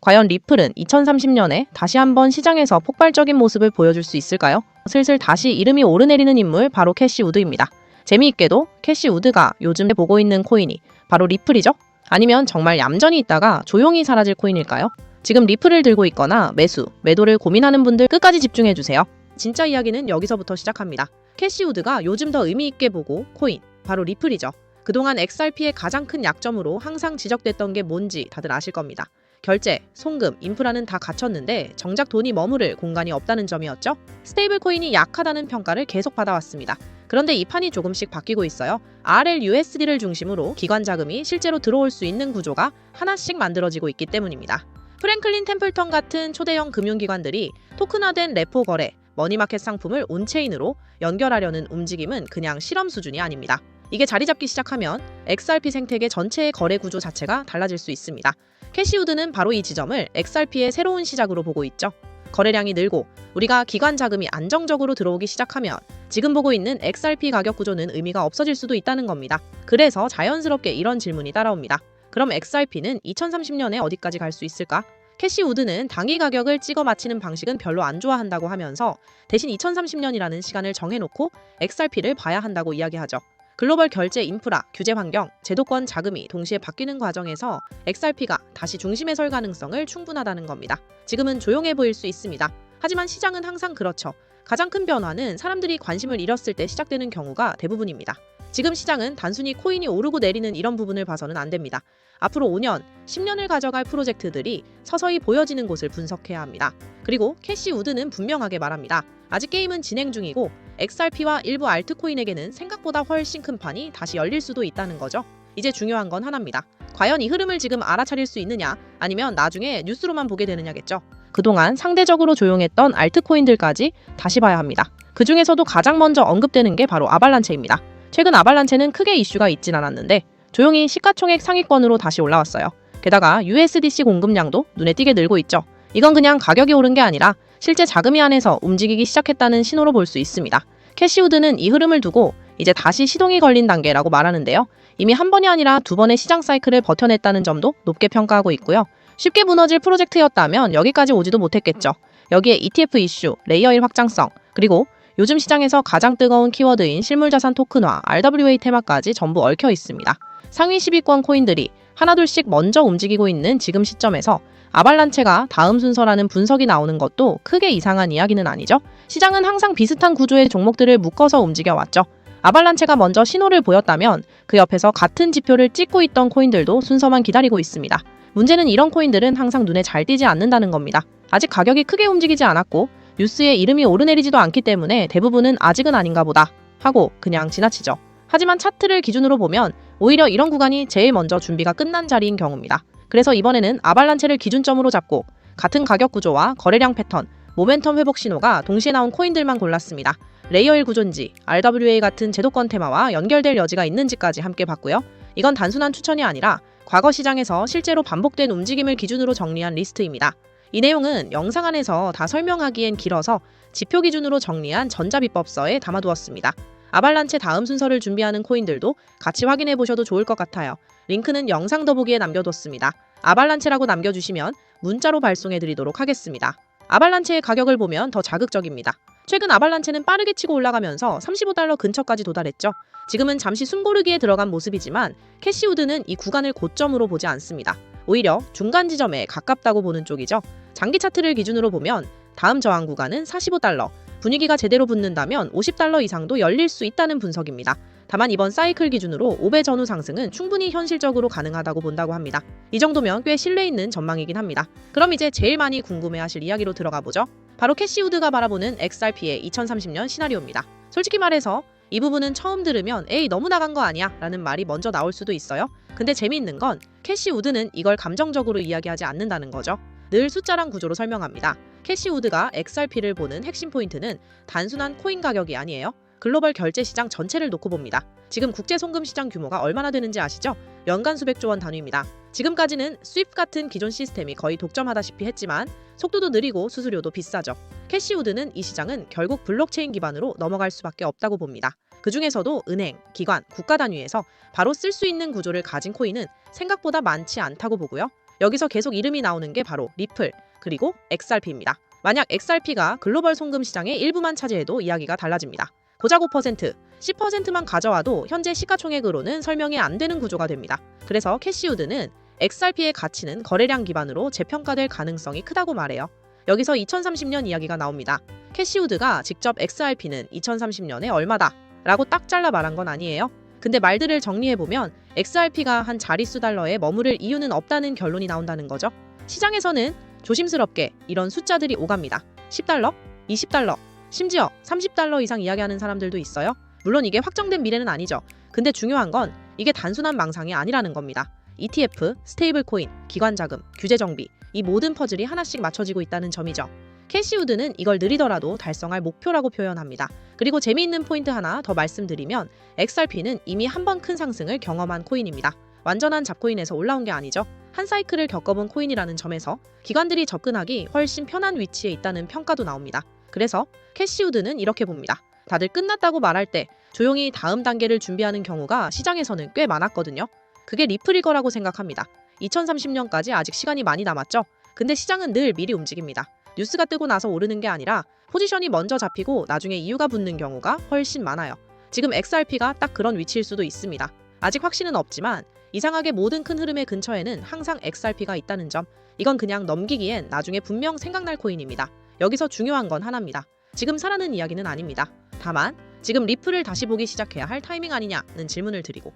과연 리플은 2030년에 다시 한번 시장에서 폭발적인 모습을 보여줄 수 있을까요? 슬슬 다시 이름이 오르내리는 인물 바로 캐시 우드입니다. 재미있게도 캐시 우드가 요즘 보고 있는 코인이 바로 리플이죠? 아니면 정말 얌전히 있다가 조용히 사라질 코인일까요? 지금 리플을 들고 있거나 매수, 매도를 고민하는 분들 끝까지 집중해주세요. 진짜 이야기는 여기서부터 시작합니다. 캐시 우드가 요즘 더 의미있게 보고 코인, 바로 리플이죠. 그동안 XRP의 가장 큰 약점으로 항상 지적됐던 게 뭔지 다들 아실 겁니다. 결제, 송금, 인프라는 다 갖췄는데 정작 돈이 머무를 공간이 없다는 점이었죠. 스테이블 코인이 약하다는 평가를 계속 받아왔습니다. 그런데 이 판이 조금씩 바뀌고 있어요. RLUSD를 중심으로 기관 자금이 실제로 들어올 수 있는 구조가 하나씩 만들어지고 있기 때문입니다. 프랭클린 템플턴 같은 초대형 금융기관들이 토큰화된 레포 거래, 머니마켓 상품을 온체인으로 연결하려는 움직임은 그냥 실험 수준이 아닙니다. 이게 자리 잡기 시작하면 XRP 생태계 전체의 거래 구조 자체가 달라질 수 있습니다. 캐시우드는 바로 이 지점을 XRP의 새로운 시작으로 보고 있죠. 거래량이 늘고 우리가 기관 자금이 안정적으로 들어오기 시작하면 지금 보고 있는 XRP 가격 구조는 의미가 없어질 수도 있다는 겁니다. 그래서 자연스럽게 이런 질문이 따라옵니다. 그럼 XRP는 2030년에 어디까지 갈 수 있을까? 캐시우드는 단기 가격을 찍어 맞히는 방식은 별로 안 좋아한다고 하면서 대신 2030년이라는 시간을 정해놓고 XRP를 봐야 한다고 이야기하죠. 글로벌 결제 인프라, 규제 환경, 제도권 자금이 동시에 바뀌는 과정에서 XRP가 다시 중심에 설 가능성을 충분하다는 겁니다. 지금은 조용해 보일 수 있습니다. 하지만 시장은 항상 그렇죠. 가장 큰 변화는 사람들이 관심을 잃었을 때 시작되는 경우가 대부분입니다. 지금 시장은 단순히 코인이 오르고 내리는 이런 부분을 봐서는 안 됩니다. 앞으로 5년, 10년을 가져갈 프로젝트들이 서서히 보여지는 곳을 분석해야 합니다. 그리고 캐시우드는 분명하게 말합니다. 아직 게임은 진행 중이고 XRP와 일부 알트코인에게는 생각보다 훨씬 큰 판이 다시 열릴 수도 있다는 거죠. 이제 중요한 건 하나입니다. 과연 이 흐름을 지금 알아차릴 수 있느냐, 아니면 나중에 뉴스로만 보게 되느냐겠죠. 그동안 상대적으로 조용했던 알트코인들까지 다시 봐야 합니다. 그 중에서도 가장 먼저 언급되는 게 바로 아발란체입니다. 최근 아발란체는 크게 이슈가 있진 않았는데 조용히 시가총액 상위권으로 다시 올라왔어요. 게다가 USDC 공급량도 눈에 띄게 늘고 있죠. 이건 그냥 가격이 오른 게 아니라 실제 자금이 안에서 움직이기 시작했다는 신호로 볼 수 있습니다. 캐시우드는 이 흐름을 두고 이제 다시 시동이 걸린 단계라고 말하는데요. 이미 한 번이 아니라 두 번의 시장 사이클을 버텨냈다는 점도 높게 평가하고 있고요. 쉽게 무너질 프로젝트였다면 여기까지 오지도 못했겠죠. 여기에 ETF 이슈, 레이어 1 확장성, 그리고 요즘 시장에서 가장 뜨거운 키워드인 실물자산 토큰화, RWA 테마까지 전부 얽혀 있습니다. 상위 10위권 코인들이 하나둘씩 먼저 움직이고 있는 지금 시점에서 아발란체가 다음 순서라는 분석이 나오는 것도 크게 이상한 이야기는 아니죠. 시장은 항상 비슷한 구조의 종목들을 묶어서 움직여왔죠. 아발란체가 먼저 신호를 보였다면 그 옆에서 같은 지표를 찍고 있던 코인들도 순서만 기다리고 있습니다. 문제는 이런 코인들은 항상 눈에 잘 띄지 않는다는 겁니다. 아직 가격이 크게 움직이지 않았고 뉴스에 이름이 오르내리지도 않기 때문에 대부분은 아직은 아닌가 보다 하고 그냥 지나치죠. 하지만 차트를 기준으로 보면 오히려 이런 구간이 제일 먼저 준비가 끝난 자리인 경우입니다. 그래서 이번에는 아발란체를 기준점으로 잡고 같은 가격 구조와 거래량 패턴, 모멘텀 회복 신호가 동시에 나온 코인들만 골랐습니다. 레이어 1 구조인지 RWA 같은 제도권 테마와 연결될 여지가 있는지까지 함께 봤고요. 이건 단순한 추천이 아니라 과거 시장에서 실제로 반복된 움직임을 기준으로 정리한 리스트입니다. 이 내용은 영상 안에서 다 설명하기엔 길어서 지표 기준으로 정리한 전자비법서에 담아두었습니다. 아발란체 다음 순서를 준비하는 코인들도 같이 확인해 보셔도 좋을 것 같아요. 링크는 영상 더보기에 남겨뒀습니다. 아발란체라고 남겨주시면 문자로 발송해 드리도록 하겠습니다. 아발란체의 가격을 보면 더 자극적입니다. 최근 아발란체는 빠르게 치고 올라가면서 $35 근처까지 도달했죠. 지금은 잠시 숨고르기에 들어간 모습이지만 캐시우드는 이 구간을 고점으로 보지 않습니다. 오히려 중간 지점에 가깝다고 보는 쪽이죠. 장기 차트를 기준으로 보면 다음 저항 구간은 $45, 분위기가 제대로 붙는다면 $50 이상도 열릴 수 있다는 분석입니다. 다만 이번 사이클 기준으로 5배 전후 상승은 충분히 현실적으로 가능하다고 본다고 합니다. 이 정도면 꽤 신뢰 있는 전망이긴 합니다. 그럼 이제 제일 많이 궁금해하실 이야기로 들어가 보죠. 바로 캐시우드가 바라보는 XRP의 2030년 시나리오입니다. 솔직히 말해서 이 부분은 처음 들으면 에이 너무 나간 거 아니야 라는 말이 먼저 나올 수도 있어요. 근데 재미있는 건 캐시우드는 이걸 감정적으로 이야기하지 않는다는 거죠. 늘 숫자랑 구조로 설명합니다. 캐시우드가 XRP를 보는 핵심 포인트는 단순한 코인 가격이 아니에요. 글로벌 결제 시장 전체를 놓고 봅니다. 지금 국제 송금 시장 규모가 얼마나 되는지 아시죠? 연간 수백조 원 단위입니다. 지금까지는 스위프트 같은 기존 시스템이 거의 독점하다시피 했지만 속도도 느리고 수수료도 비싸죠. 캐시우드는 이 시장은 결국 블록체인 기반으로 넘어갈 수밖에 없다고 봅니다. 그 중에서도 은행, 기관, 국가 단위에서 바로 쓸 수 있는 구조를 가진 코인은 생각보다 많지 않다고 보고요. 여기서 계속 이름이 나오는 게 바로 리플, 그리고 XRP입니다. 만약 XRP가 글로벌 송금 시장의 일부만 차지해도 이야기가 달라집니다. 고작 5%, 10%만 가져와도 현재 시가총액으로는 설명이 안 되는 구조가 됩니다. 그래서 캐시우드는 XRP의 가치는 거래량 기반으로 재평가될 가능성이 크다고 말해요. 여기서 2030년 이야기가 나옵니다. 캐시우드가 직접 XRP는 2030년에 얼마다 라고 딱 잘라 말한 건 아니에요. 근데 말들을 정리해보면 XRP가 한 자릿수 달러에 머무를 이유는 없다는 결론이 나온다는 거죠. 시장에서는 조심스럽게 이런 숫자들이 오갑니다. 10달러, 20달러, 심지어 30달러 이상 이야기하는 사람들도 있어요. 물론 이게 확정된 미래는 아니죠. 근데 중요한 건 이게 단순한 망상이 아니라는 겁니다. ETF, 스테이블 코인, 기관 자금, 규제 정비, 이 모든 퍼즐이 하나씩 맞춰지고 있다는 점이죠. 캐시우드는 이걸 느리더라도 달성할 목표라고 표현합니다. 그리고 재미있는 포인트 하나 더 말씀드리면 XRP는 이미 한 번 큰 상승을 경험한 코인입니다. 완전한 잡코인에서 올라온 게 아니죠. 한 사이클을 겪어본 코인이라는 점에서 기관들이 접근하기 훨씬 편한 위치에 있다는 평가도 나옵니다. 그래서 캐시우드는 이렇게 봅니다. 다들 끝났다고 말할 때 조용히 다음 단계를 준비하는 경우가 시장에서는 꽤 많았거든요. 그게 리플일 거라고 생각합니다. 2030년까지 아직 시간이 많이 남았죠. 근데 시장은 늘 미리 움직입니다. 뉴스가 뜨고 나서 오르는 게 아니라 포지션이 먼저 잡히고 나중에 이유가 붙는 경우가 훨씬 많아요. 지금 XRP가 딱 그런 위치일 수도 있습니다. 아직 확신은 없지만 이상하게 모든 큰 흐름의 근처에는 항상 XRP가 있다는 점, 이건 그냥 넘기기엔 나중에 분명 생각날 코인입니다. 여기서 중요한 건 하나입니다. 지금 사라는 이야기는 아닙니다. 다만 지금 리플을 다시 보기 시작해야 할 타이밍 아니냐는 질문을 드리고,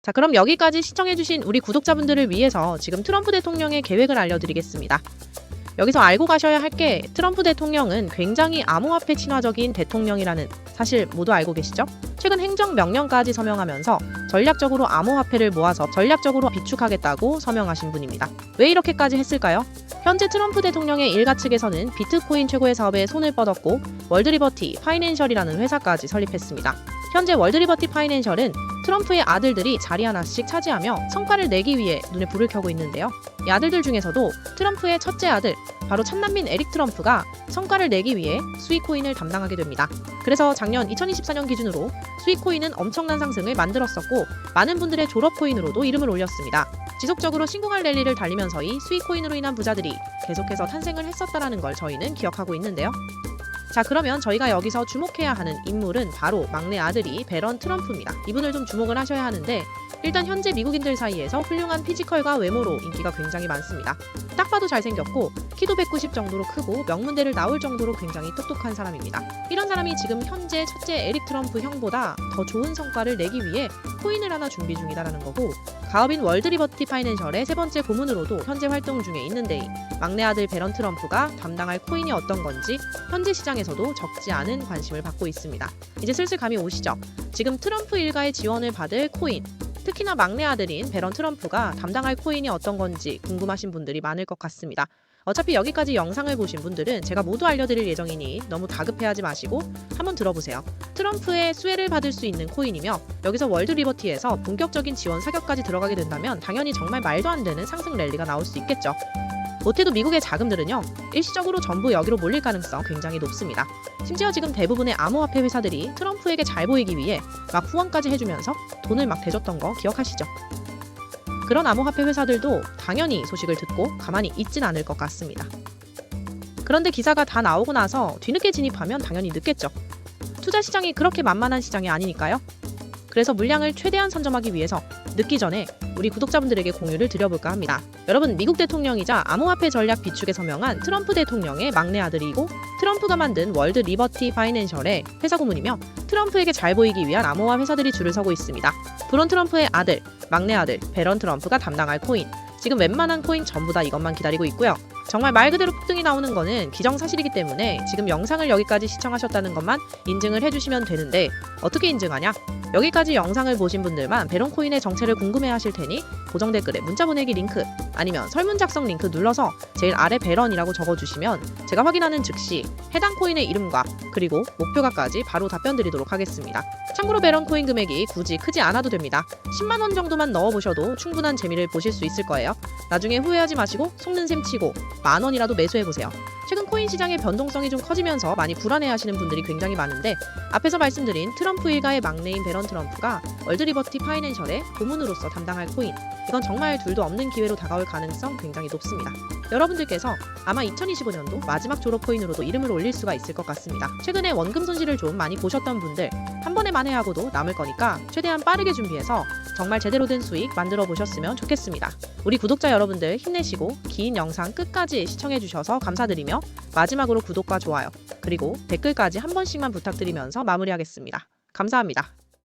자, 그럼 여기까지 시청해주신 우리 구독자분들을 위해서 지금 트럼프 대통령의 계획을 알려드리겠습니다. 여기서 알고 가셔야 할 게 트럼프 대통령은 굉장히 암호화폐 친화적인 대통령이라는 사실 모두 알고 계시죠? 최근 행정명령까지 서명하면서 전략적으로 암호화폐를 모아서 전략적으로 비축하겠다고 서명하신 분입니다. 왜 이렇게까지 했을까요? 현재 트럼프 대통령의 일가 측에서는 비트코인 최고의 사업에 손을 뻗었고 월드리버티 파이낸셜이라는 회사까지 설립했습니다. 현재 월드리버티 파이낸셜은 트럼프의 아들들이 자리 하나씩 차지하며 성과를 내기 위해 눈에 불을 켜고 있는데요. 이 아들들 중에서도 트럼프의 첫째 아들, 바로 찻난민 에릭 트럼프가 성과를 내기 위해 스위코인을 담당하게 됩니다. 그래서 작년 2024년 기준으로 스위코인은 엄청난 상승을 만들었었고 많은 분들의 졸업코인으로도 이름을 올렸습니다. 지속적으로 신궁할 랠리를 달리면서이 스위코인으로 인한 부자들이 계속해서 탄생을 했었다는 걸 저희는 기억하고 있는데요. 자, 그러면 저희가 여기서 주목해야 하는 인물은 바로 막내 아들이 배런 트럼프입니다. 이분을 좀 주목을 하셔야 하는데 일단 현재 미국인들 사이에서 훌륭한 피지컬과 외모로 인기가 굉장히 많습니다. 딱 봐도 잘생겼고 키도 190 정도로 크고 명문대를 나올 정도로 굉장히 똑똑한 사람입니다. 이런 사람이 지금 현재 첫째 에릭 트럼프 형보다 더 좋은 성과를 내기 위해 코인을 하나 준비 중이다라는 거고, 가업인 월드리버티 파이낸셜의 세 번째 고문으로도 현재 활동 중에 있는데 막내 아들 배런 트럼프가 담당할 코인이 어떤 건지 현재 시장에서도 적지 않은 관심을 받고 있습니다. 이제 슬슬 감이 오시죠? 지금 트럼프 일가의 지원을 받을 코인, 특히나 막내 아들인 배런 트럼프가 담당할 코인이 어떤 건지 궁금하신 분들이 많을 것 같습니다. 어차피 여기까지 영상을 보신 분들은 제가 모두 알려드릴 예정이니 너무 다급해하지 마시고 한번 들어보세요. 트럼프의 수혜를 받을 수 있는 코인이며 여기서 월드리버티에서 본격적인 지원 사격까지 들어가게 된다면 당연히 정말 말도 안 되는 상승 랠리가 나올 수 있겠죠. 못해도 미국의 자금들은요, 일시적으로 전부 여기로 몰릴 가능성 굉장히 높습니다. 심지어 지금 대부분의 암호화폐 회사들이 트럼프에게 잘 보이기 위해 막 후원까지 해주면서 돈을 막 대줬던 거 기억하시죠? 그런 암호화폐 회사들도 당연히 소식을 듣고 가만히 있진 않을 것 같습니다. 그런데 기사가 다 나오고 나서 뒤늦게 진입하면 당연히 늦겠죠. 투자 시장이 그렇게 만만한 시장이 아니니까요. 그래서 물량을 최대한 선점하기 위해서 늦기 전에 우리 구독자분들에게 공유를 드려볼까 합니다. 여러분, 미국 대통령이자 암호화폐 전략 비축에 서명한 트럼프 대통령의 막내 아들이고 트럼프가 만든 월드 리버티 파이낸셜의 회사 고문이며 트럼프에게 잘 보이기 위한 암호화 회사들이 줄을 서고 있습니다. 브론 트럼프의 아들, 막내 아들 배런 트럼프가 담당할 코인, 지금 웬만한 코인 전부 다 이것만 기다리고 있고요. 정말 말 그대로 폭등이 나오는 거는 기정사실이기 때문에 지금 영상을 여기까지 시청하셨다는 것만 인증을 해주시면 되는데 어떻게 인증하냐? 여기까지 영상을 보신 분들만 배런코인의 정체를 궁금해하실 테니 고정 댓글에 문자 보내기 링크 아니면 설문 작성 링크 눌러서 제일 아래 배런이라고 적어주시면 제가 확인하는 즉시 해당 코인의 이름과 그리고 목표가까지 바로 답변 드리도록 하겠습니다. 참고로 배런코인 금액이 굳이 크지 않아도 됩니다. 10만원 정도만 넣어보셔도 충분한 재미를 보실 수 있을 거예요. 나중에 후회하지 마시고 속는 셈 치고 만원이라도 매수해보세요. 최근 코인 시장의 변동성이 좀 커지면서 많이 불안해하시는 분들이 굉장히 많은데 앞에서 말씀드린 트럼프 일가의 막내인 배런 트럼프가 월드리버티 파이낸셜의 고문으로서 담당할 코인. 이건 정말 둘도 없는 기회로 다가올 가능성 굉장히 높습니다. 여러분들께서 아마 2025년도 마지막 졸업 코인으로도 이름을 올릴 수가 있을 것 같습니다. 최근에 원금 손실을 좀 많이 보셨던 분들, 한 번에 만회하고도 남을 거니까 최대한 빠르게 준비해서 정말 제대로 된 수익 만들어 보셨으면 좋겠습니다. 우리 구독자 여러분들 힘내시고 긴 영상 끝까지 시청해 주셔서 감사드리며 마지막으로 구독과 좋아요 그리고 댓글까지 한 번씩만 부탁드리면서 마무리하겠습니다. 감사합니다.